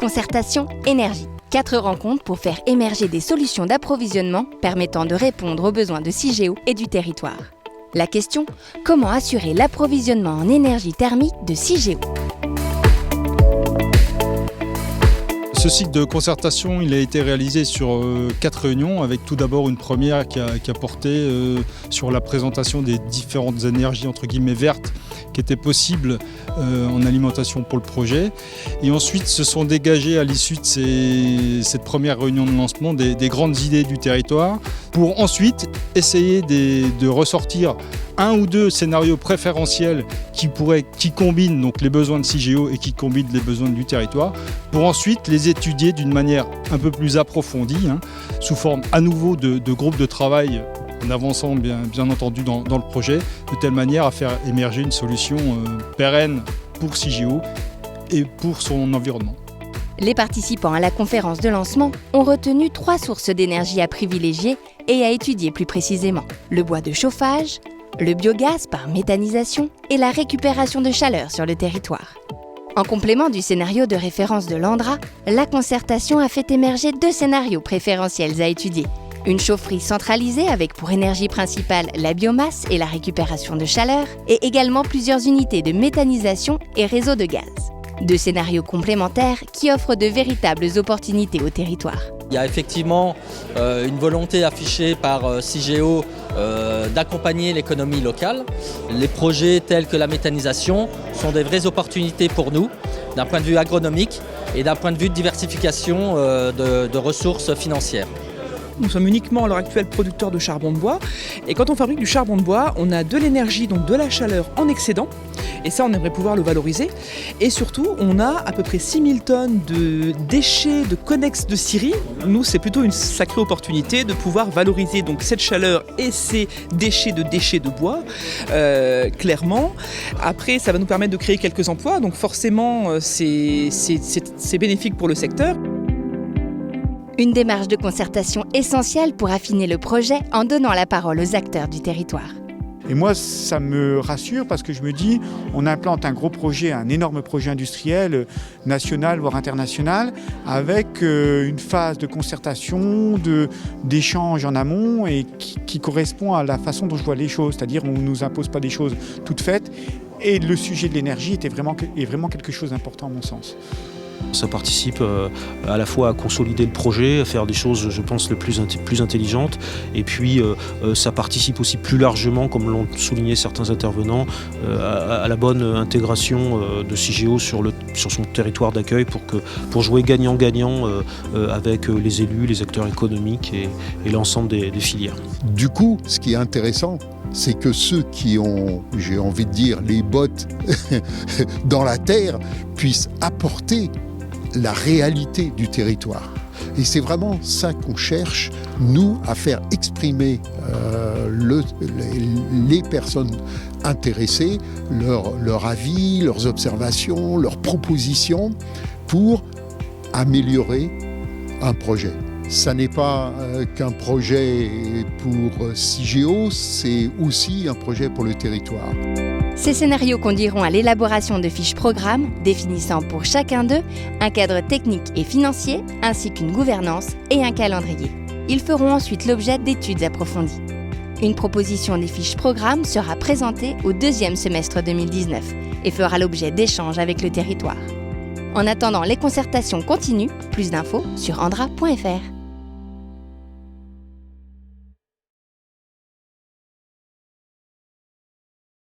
concertation énergie. 4 rencontres pour faire émerger des solutions d'approvisionnement permettant de répondre aux besoins de Cigéo et du territoire. La question, comment assurer l'approvisionnement en énergie thermique de Cigéo ? Ce cycle de concertation, il a été réalisé sur 4 réunions, avec tout d'abord une première qui a porté sur la présentation des différentes énergies entre guillemets vertes qui étaient possibles en alimentation pour le projet. Et ensuite se sont dégagées à l'issue de cette première réunion de lancement des grandes idées du territoire pour ensuite essayer de ressortir un ou deux scénarios préférentiels qui combinent donc les besoins de Cigéo et qui combinent les besoins du territoire pour ensuite les étudier d'une manière un peu plus approfondie, sous forme à nouveau de groupes de travail en avançant bien entendu dans le projet, de telle manière à faire émerger une solution pérenne pour Cigéo et pour son environnement. Les participants à la conférence de lancement ont retenu 3 sources d'énergie à privilégier et à étudier plus précisément. Le bois de chauffage, le biogaz par méthanisation et la récupération de chaleur sur le territoire. En complément du scénario de référence de l'ANDRA, la concertation a fait émerger 2 scénarios préférentiels à étudier. Une chaufferie centralisée avec pour énergie principale la biomasse et la récupération de chaleur, et également plusieurs unités de méthanisation et réseaux de gaz. 2 scénarios complémentaires qui offrent de véritables opportunités au territoire. Il y a effectivement une volonté affichée par Cigéo d'accompagner l'économie locale. Les projets tels que la méthanisation sont des vraies opportunités pour nous, d'un point de vue agronomique et d'un point de vue de diversification de ressources financières. Nous sommes uniquement à l'heure actuelle producteurs de charbon de bois. Et quand on fabrique du charbon de bois, on a de l'énergie, donc de la chaleur en excédent. Et ça, on aimerait pouvoir le valoriser. Et surtout, on a à peu près 6000 tonnes de déchets de connexes de scierie. Nous, c'est plutôt une sacrée opportunité de pouvoir valoriser donc cette chaleur et ces déchets de bois, clairement. Après, ça va nous permettre de créer quelques emplois. Donc forcément, c'est bénéfique pour le secteur. Une démarche de concertation essentielle pour affiner le projet en donnant la parole aux acteurs du territoire. Et moi, ça me rassure parce que je me dis, on implante un gros projet, un énorme projet industriel, national, voire international, avec une phase de concertation, d'échange en amont et qui correspond à la façon dont je vois les choses. C'est-à-dire, on ne nous impose pas des choses toutes faites. Et le sujet de l'énergie est vraiment quelque chose d'important à mon sens. Ça participe à la fois à consolider le projet, à faire des choses, je pense, plus intelligentes. Et puis, ça participe aussi plus largement, comme l'ont souligné certains intervenants, à la bonne intégration de Cigéo sur son territoire d'accueil pour jouer gagnant-gagnant avec les élus, les acteurs économiques et l'ensemble des filières. Du coup, ce qui est intéressant, c'est que ceux qui ont, j'ai envie de dire, les bottes dans la terre puissent apporter la réalité du territoire. Et c'est vraiment ça qu'on cherche, nous, à faire exprimer les personnes intéressées, leur avis, leurs observations, leurs propositions pour améliorer un projet. Ça n'est pas qu'un projet pour Cigéo, c'est aussi un projet pour le territoire. Ces scénarios conduiront à l'élaboration de fiches programmes définissant pour chacun d'eux un cadre technique et financier ainsi qu'une gouvernance et un calendrier. Ils feront ensuite l'objet d'études approfondies. Une proposition des fiches programmes sera présentée au 2e semestre 2019 et fera l'objet d'échanges avec le territoire. En attendant, les concertations continuent. Plus d'infos sur andra.fr.